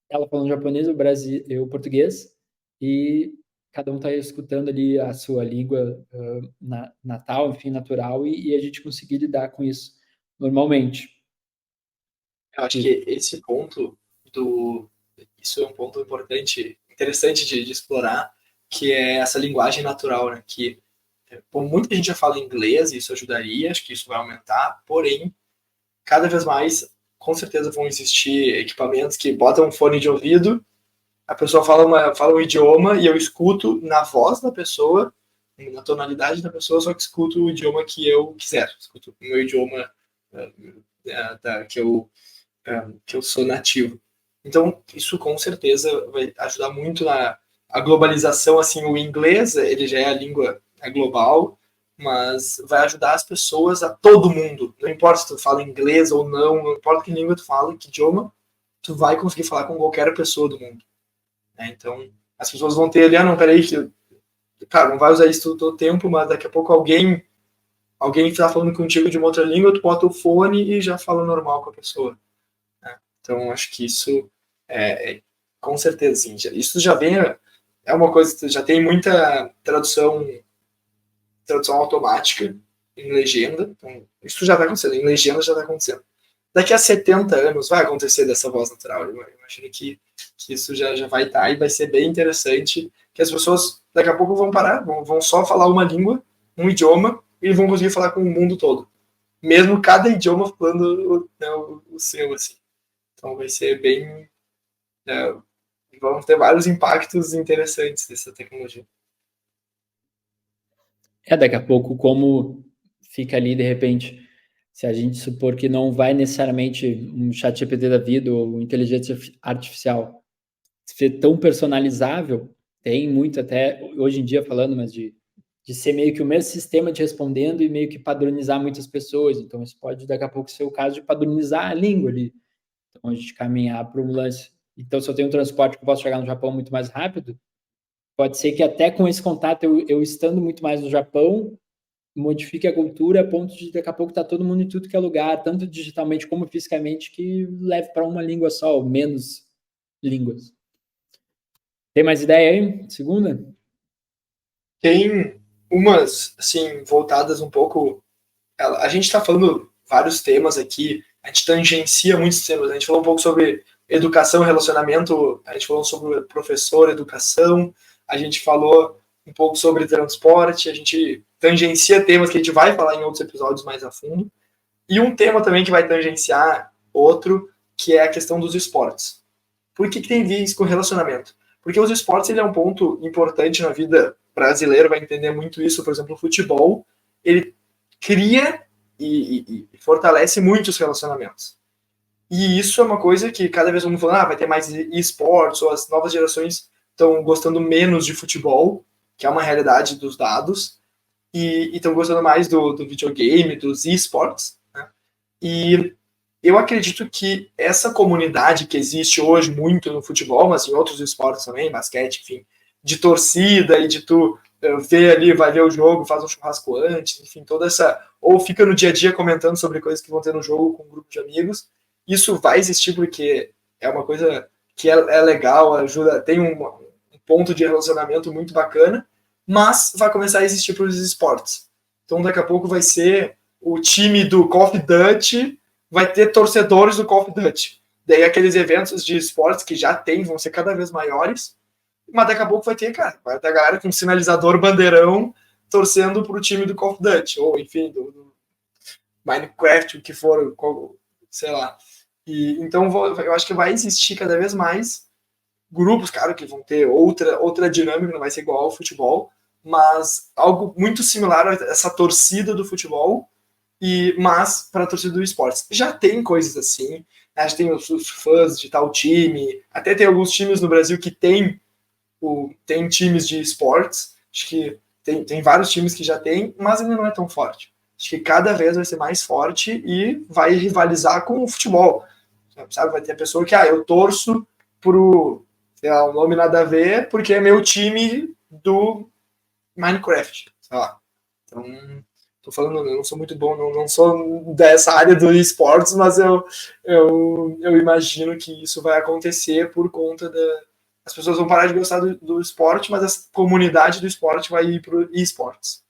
ela falando japonês, o Brasil, eu português, e cada um está escutando ali a sua língua natal, enfim, natural, e a gente conseguir lidar com isso normalmente. Eu acho que esse ponto isso é um ponto importante, interessante de explorar, que é essa linguagem natural, né? Que por muita gente já fala inglês, e isso ajudaria, acho que isso vai aumentar, porém, cada vez mais, com certeza vão existir equipamentos que botam um fone de ouvido, a pessoa fala um idioma e eu escuto na voz da pessoa, na tonalidade da pessoa, só que escuto o idioma que eu quiser, escuto o meu idioma que eu sou nativo. Então, isso com certeza vai ajudar muito na a globalização, assim, o inglês, ele já é a língua global, mas vai ajudar as pessoas a todo mundo. Não importa se tu fala inglês ou não importa que língua tu fala, que idioma, tu vai conseguir falar com qualquer pessoa do mundo. Então, as pessoas vão ter ali, não, peraí, cara, não vai usar isso todo o tempo, mas daqui a pouco alguém está falando contigo de uma outra língua, tu bota o fone e já fala normal com a pessoa. Então, acho que isso com certeza, sim. Isso já vem, é uma coisa, já tem muita tradução automática em legenda, então isso já está acontecendo, em legenda já está acontecendo. Daqui a 70 anos vai acontecer dessa voz natural. Eu imagino que isso já vai estar e vai ser bem interessante, que as pessoas daqui a pouco vão parar, vão só falar uma língua, um idioma, e vão conseguir falar com o mundo todo. Mesmo cada idioma falando o seu, assim. Então vai ser bem... vamos ter vários impactos interessantes dessa tecnologia. Daqui a pouco, como fica ali, de repente, se a gente supor que não vai necessariamente um chat GPT da vida ou inteligência artificial ser tão personalizável, tem muito até, hoje em dia falando, mas de ser meio que o mesmo sistema te respondendo e meio que padronizar muitas pessoas. Então, isso pode, daqui a pouco, ser o caso de padronizar a língua ali. Então, a gente caminhar para um lance. Então, se eu tenho um transporte que eu posso chegar no Japão muito mais rápido, pode ser que até com esse contato, eu estando muito mais no Japão, modifique a cultura a ponto de daqui a pouco estar todo mundo em tudo que é lugar, tanto digitalmente como fisicamente, que leve para uma língua só, ou menos línguas. Tem mais ideia aí? Segunda? Tem umas, assim, voltadas um pouco... A gente está falando vários temas aqui, a gente tangencia muitos temas. A gente falou um pouco sobre educação, relacionamento, a gente falou sobre professor, educação, a gente falou um pouco sobre transporte, a gente tangencia temas que a gente vai falar em outros episódios mais a fundo. E um tema também que vai tangenciar outro, que é a questão dos esportes. Por que tem visto com relacionamento? Porque os esportes, ele é um ponto importante na vida brasileira, vai entender muito isso. Por exemplo, o futebol, ele cria e fortalece muito os relacionamentos. E isso é uma coisa que cada vez vamos falando, vai ter mais esportes, ou as novas gerações estão gostando menos de futebol, que é uma realidade dos dados, e estão gostando mais do videogame, dos esportes. Né? E eu acredito que essa comunidade que existe hoje muito no futebol, mas em outros esportes também, basquete, enfim, de torcida e de tu ver ali, vai ver o jogo, faz um churrasco antes, enfim, toda essa... Ou fica no dia a dia comentando sobre coisas que vão ter no jogo com um grupo de amigos. Isso vai existir porque é uma coisa que é legal, ajuda, tem um ponto de relacionamento muito bacana, mas vai começar a existir para os esportes. Então, daqui a pouco vai ser o time do Call of Duty, vai ter torcedores do Call of Duty. Daí aqueles eventos de esportes que já tem vão ser cada vez maiores, mas daqui a pouco vai ter, cara, vai ter a galera com sinalizador bandeirão torcendo pro time do Call of Duty, ou enfim, do Minecraft, o que for, sei lá. E, então eu acho que vai existir cada vez mais grupos, cara, que vão ter outra dinâmica, não vai ser igual ao futebol, mas algo muito similar a essa torcida do futebol, mas para a torcida do esporte. Já tem coisas assim, né? Já tem os fãs de tal time, até tem alguns times no Brasil que tem times de esportes, acho que tem vários times que já tem, mas ainda não é tão forte. Acho que cada vez vai ser mais forte e vai rivalizar com o futebol. Sabe, vai ter a pessoa que, eu torço pro, sei lá, um nome nada a ver, porque é meu time do Minecraft, sei lá. Então, tô falando, eu não sou muito bom, não sou dessa área do esportes, mas eu imagino que isso vai acontecer por conta as pessoas vão parar de gostar do esporte, mas a comunidade do esporte vai ir para o esportes.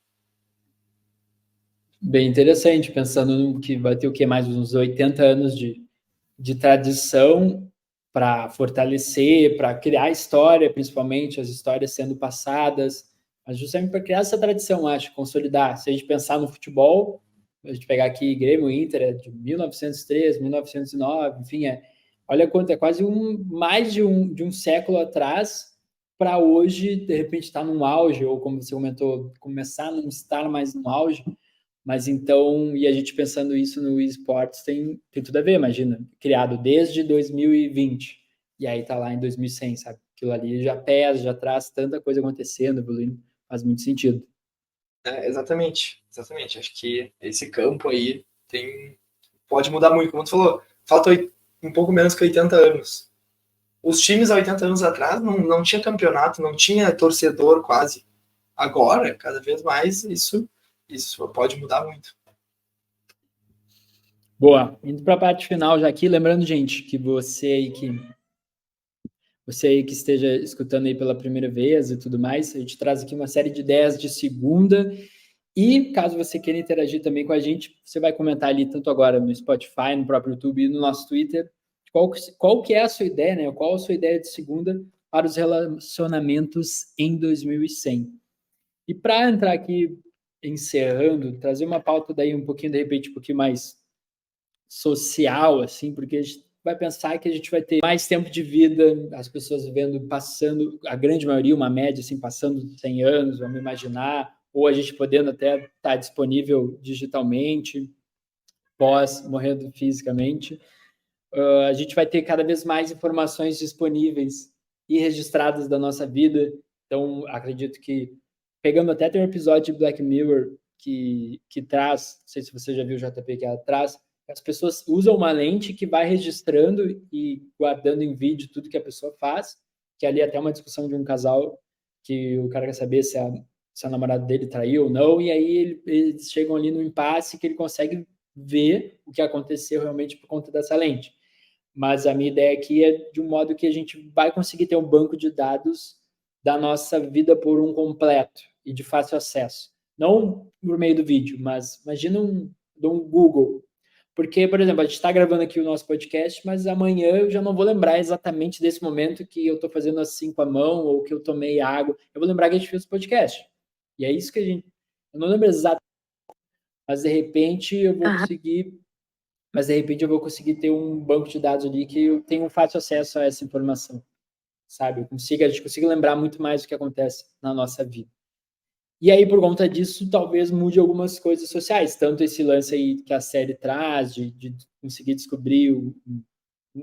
Bem interessante, pensando que vai ter o que, mais uns 80 anos de tradição para fortalecer, para criar história, principalmente as histórias sendo passadas, mas justamente para criar essa tradição, acho, consolidar. Se a gente pensar no futebol, a gente pegar aqui Grêmio Inter, é de 1903, 1909, enfim, olha quanto, é quase mais de um século atrás para hoje, de repente, estar num auge, ou como você comentou, começar a não estar mais no auge. Mas então, e a gente pensando isso no esportes tem tudo a ver, imagina, criado desde 2020, e aí tá lá em 2100, sabe? Aquilo ali já pesa, já traz tanta coisa acontecendo, evoluindo, faz muito sentido. Exatamente. Acho que esse campo aí pode mudar muito. Como tu falou, falta um pouco menos que 80 anos. Os times há 80 anos atrás não tinha campeonato, não tinha torcedor quase. Agora, cada vez mais, isso pode mudar muito. Boa, indo para a parte final já aqui, lembrando, gente, que você aí que esteja escutando aí pela primeira vez e tudo mais, a gente traz aqui uma série de ideias de segunda, e caso você queira interagir também com a gente, você vai comentar ali tanto agora no Spotify, no próprio YouTube e no nosso Twitter, qual que é a sua ideia, né? Qual a sua ideia de segunda para os relacionamentos em 2100? E para entrar aqui encerrando, trazer uma pauta daí um pouquinho, de repente, um pouquinho mais social, assim, porque a gente vai pensar que a gente vai ter mais tempo de vida, as pessoas vivendo, passando, a grande maioria, uma média, assim, passando 100 anos, vamos imaginar, ou a gente podendo até estar disponível digitalmente, pós morrendo fisicamente. A gente vai ter cada vez mais informações disponíveis e registradas da nossa vida. Então, acredito que, pegando até tem um episódio de Black Mirror que traz, não sei se você já viu o JP, que ela traz, as pessoas usam uma lente que vai registrando e guardando em vídeo tudo que a pessoa faz, que ali até uma discussão de um casal que o cara quer saber se a namorada dele traiu ou não, e aí eles chegam ali no impasse que ele consegue ver o que aconteceu realmente por conta dessa lente. Mas a minha ideia aqui é de um modo que a gente vai conseguir ter um banco de dados da nossa vida por um completo e de fácil acesso. Não por meio do vídeo, mas imagina um Google. Porque, por exemplo, a gente está gravando aqui o nosso podcast, mas amanhã eu já não vou lembrar exatamente desse momento que eu estou fazendo assim com a mão ou que eu tomei água. Eu vou lembrar que a gente fez o podcast. E é isso que a gente... Eu não lembro exatamente, mas de repente eu vou conseguir ter um banco de dados ali que eu tenho um fácil acesso a essa informação, sabe? A gente consiga lembrar muito mais do que acontece na nossa vida. E aí, por conta disso, talvez mude algumas coisas sociais, tanto esse lance aí que a série traz, de conseguir descobrir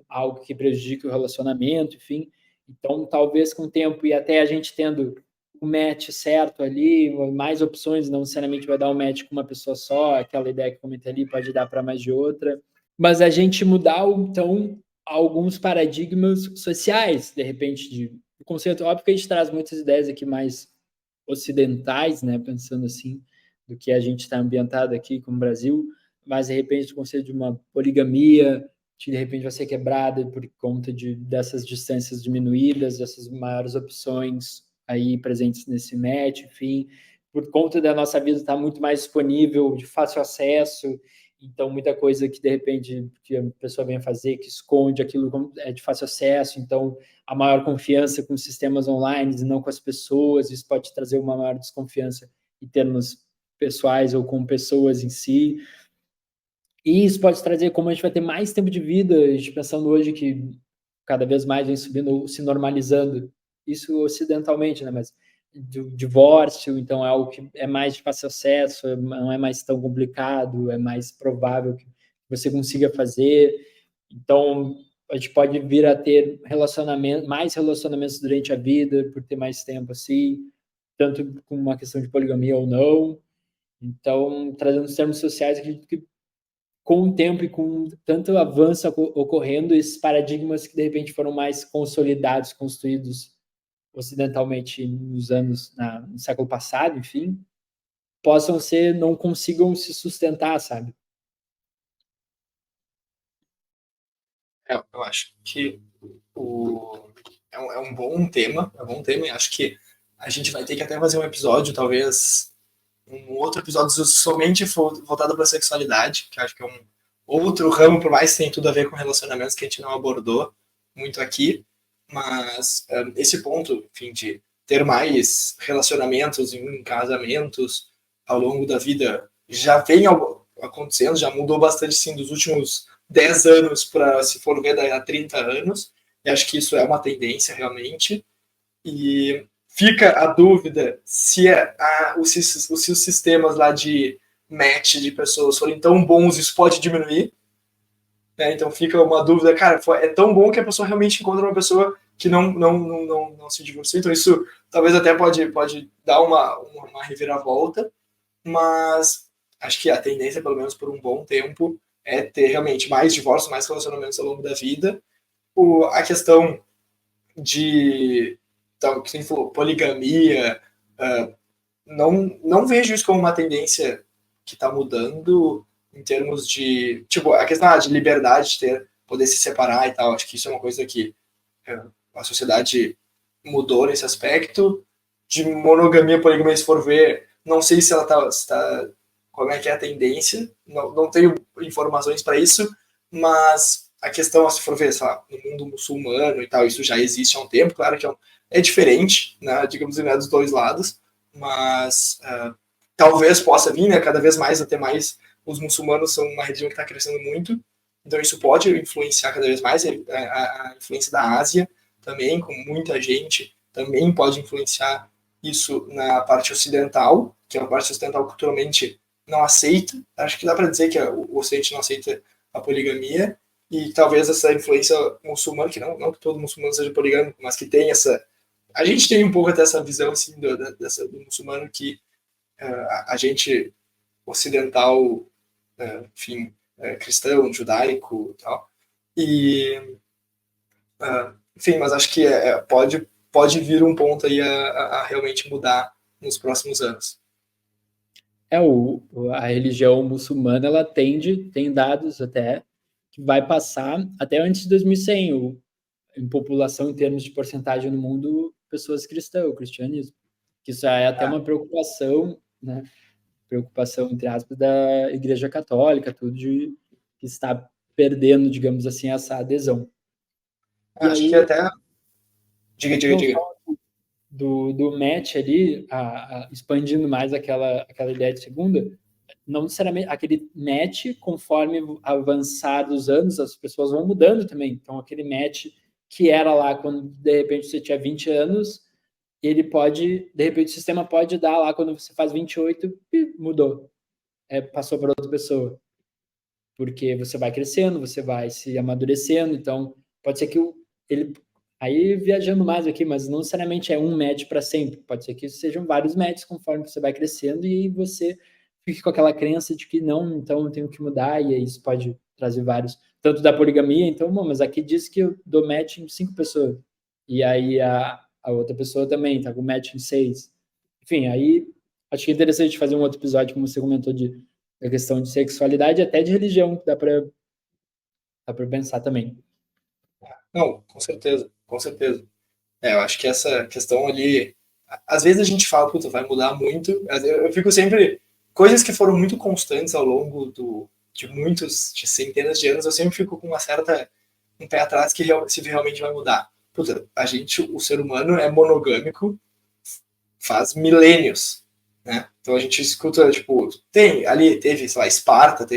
algo que prejudique o relacionamento, enfim. Então, talvez com o tempo e até a gente tendo o match certo ali, mais opções, não necessariamente vai dar um match com uma pessoa só, aquela ideia que eu comentei ali pode dar para mais de outra, mas a gente mudar, então, alguns paradigmas sociais, de repente, de o conceito, óbvio que a gente traz muitas ideias aqui mais ocidentais, né, pensando assim, do que a gente está ambientado aqui como Brasil, mas de repente o conceito de uma poligamia, que de repente vai ser quebrada por conta dessas distâncias diminuídas, dessas maiores opções aí presentes nesse match, enfim, por conta da nossa vida estar muito mais disponível, de fácil acesso, então muita coisa que de repente que a pessoa vem fazer, que esconde aquilo é de fácil acesso, então a maior confiança com sistemas online e não com as pessoas, isso pode trazer uma maior desconfiança em termos pessoais ou com pessoas em si. E isso pode trazer, como a gente vai ter mais tempo de vida, a gente pensando hoje que cada vez mais vem subindo, se normalizando, isso ocidentalmente, né? Mas do divórcio, então é algo que é mais de fácil acesso, não é mais tão complicado, é mais provável que você consiga fazer. Então, a gente pode vir a ter mais relacionamentos durante a vida, por ter mais tempo assim, tanto com uma questão de poligamia ou não. Então, trazendo os termos sociais, acredito que com o tempo e com tanto avanço ocorrendo, esses paradigmas que de repente foram mais consolidados, construídos ocidentalmente nos anos, no século passado, enfim, possam ser, não consigam se sustentar, sabe? Eu acho que é um bom tema, e acho que a gente vai ter que até fazer um episódio, talvez um outro episódio somente voltado para a sexualidade, que acho que é um outro ramo, por mais que tenha tudo a ver com relacionamentos que a gente não abordou muito aqui, mas esse ponto, enfim, de ter mais relacionamentos em casamentos ao longo da vida já vem acontecendo, já mudou bastante, sim, dos últimos 10 anos para, se for ver, há 30 anos, e acho que isso é uma tendência realmente, e fica a dúvida se os sistemas lá de match de pessoas forem tão bons, isso pode diminuir. Né? Então fica uma dúvida, cara, é tão bom que a pessoa realmente encontra uma pessoa que não se divorciou. Então isso talvez até pode dar uma reviravolta, mas acho que a tendência, pelo menos por um bom tempo, é ter realmente mais divórcios, mais relacionamentos ao longo da vida. A questão de então, que você falou, poligamia, não vejo isso como uma tendência que está mudando em termos de, tipo, a questão de liberdade de poder se separar e tal, acho que isso é uma coisa que a sociedade mudou nesse aspecto. De monogamia, poligamia, se for ver, não sei se ela está como é que é a tendência, não tenho informações para isso, mas a questão, se for ver, sei lá, no mundo muçulmano e tal, isso já existe há um tempo, claro que é diferente, né, digamos, né, dos dois lados, mas talvez possa vir, né, cada vez mais, até mais, os muçulmanos são uma religião que está crescendo muito, então isso pode influenciar cada vez mais, a influência da Ásia também, com muita gente, também pode influenciar isso na parte ocidental, que é uma parte ocidental culturalmente não aceita, acho que dá para dizer que o Ocidente não aceita a poligamia, e talvez essa influência muçulmana, que não que todo muçulmano seja poligâmico, mas que tem essa... A gente tem um pouco até essa visão assim, do muçulmano que a gente ocidental, enfim, cristão, judaico e tal, e enfim, mas acho que pode vir um ponto aí a realmente mudar nos próximos anos. A religião muçulmana, ela tem dados até, que vai passar até antes de 2100, em população, em termos de porcentagem no mundo, pessoas cristãs, o cristianismo. Que isso é até uma preocupação, né? Preocupação, entre aspas, da Igreja Católica, tudo que está perdendo, digamos assim, essa adesão. E Acho que aí, até... Diga. Do match ali, expandindo mais aquela ideia de segunda, não necessariamente aquele match, conforme avançar os anos, as pessoas vão mudando também. Então, aquele match que era lá quando, de repente, você tinha 20 anos, ele pode, de repente, o sistema pode dar lá quando você faz 28 e mudou. Passou para outra pessoa. Porque você vai crescendo, você vai se amadurecendo, então pode ser que ele... Aí viajando mais aqui, mas não necessariamente é um match para sempre. Pode ser que sejam vários matches conforme você vai crescendo e você fique com aquela crença de que não, então eu tenho que mudar, e aí isso pode trazer vários, tanto da poligamia, então, bom, mas aqui diz que eu dou match em 5 pessoas, e aí a outra pessoa também tá com match em 6. Enfim, aí acho que é interessante fazer um outro episódio, como você comentou, da questão de sexualidade, até de religião, que dá para Dá para pensar também. Não, com certeza, com certeza. Eu acho que essa questão ali, às vezes a gente fala, puta, vai mudar muito. Eu fico sempre, coisas que foram muito constantes ao longo de centenas de anos, eu sempre fico com um pé atrás que se realmente vai mudar. Puta, o ser humano é monogâmico faz milênios, né? Então a gente escuta, tipo, teve, sei lá, Esparta,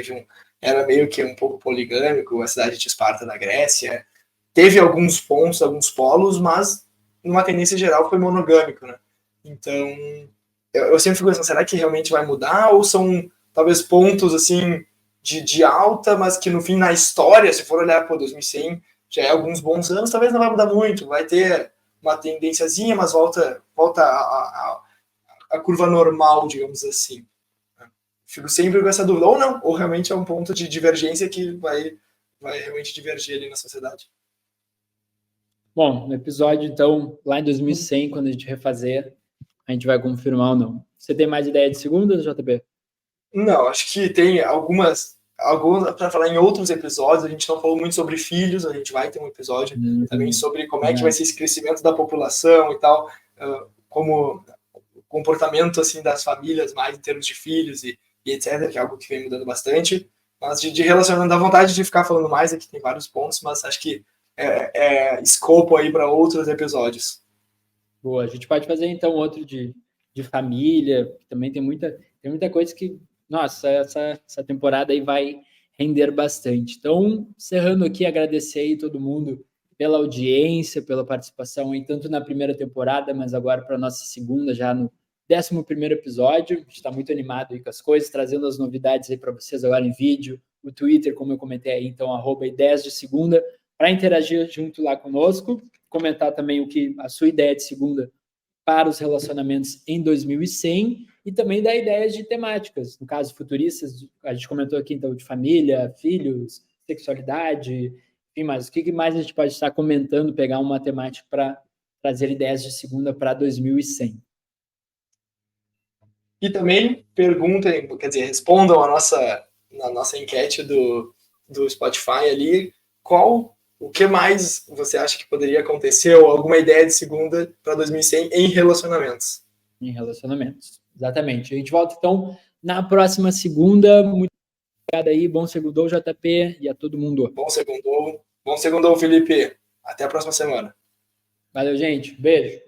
era meio que um pouco poligâmico, a cidade de Esparta na Grécia, teve alguns pontos, alguns polos, mas numa tendência geral foi monogâmico, né? Então, eu sempre fico pensando, será que realmente vai mudar? Ou são, talvez, pontos, assim, de alta, mas que no fim, na história, se for olhar para 2100, já é alguns bons anos, talvez não vai mudar muito, vai ter uma tendênciazinha, mas volta a curva normal, digamos assim. Fico sempre com essa dúvida, ou não, ou realmente é um ponto de divergência que vai realmente divergir ali na sociedade. Bom, no episódio, então, lá em 2100, quando a gente refazer, a gente vai confirmar ou não. Você tem mais ideia de segundas, JB? Não, acho que tem algumas para falar em outros episódios. A gente não falou muito sobre filhos, a gente vai ter um episódio também sobre como é que vai ser esse crescimento da população e tal, como o comportamento assim das famílias mais em termos de filhos e etc, que é algo que vem mudando bastante. Mas de relacionamento, dá vontade de ficar falando mais, aqui tem vários pontos, mas acho que é escopo aí para outros episódios. Boa, a gente pode fazer então outro de família, também tem muita coisa que, nossa, essa temporada aí vai render bastante. Então, encerrando aqui, agradecer aí todo mundo pela audiência, pela participação aí, tanto na primeira temporada, mas agora para a nossa segunda, já no 11º episódio. A gente está muito animado aí com as coisas, trazendo as novidades aí para vocês agora em vídeo, o Twitter, como eu comentei aí, então, @ideias de segunda, para interagir junto lá conosco, comentar também a sua ideia de segunda para os relacionamentos em 2100 e também dar ideias de temáticas, no caso futuristas, a gente comentou aqui então de família, filhos, sexualidade, enfim, mas o que mais a gente pode estar comentando, pegar uma temática para trazer ideias de segunda para 2100. E também perguntem, quer dizer, respondam na nossa enquete do Spotify ali, o que mais você acha que poderia acontecer, ou alguma ideia de segunda para 2100 em relacionamentos. Em relacionamentos, exatamente. A gente volta então na próxima segunda. Muito obrigado aí, bom segundou, JP, e a todo mundo. Bom segundou, Felipe. Até a próxima semana. Valeu, gente. Beijo.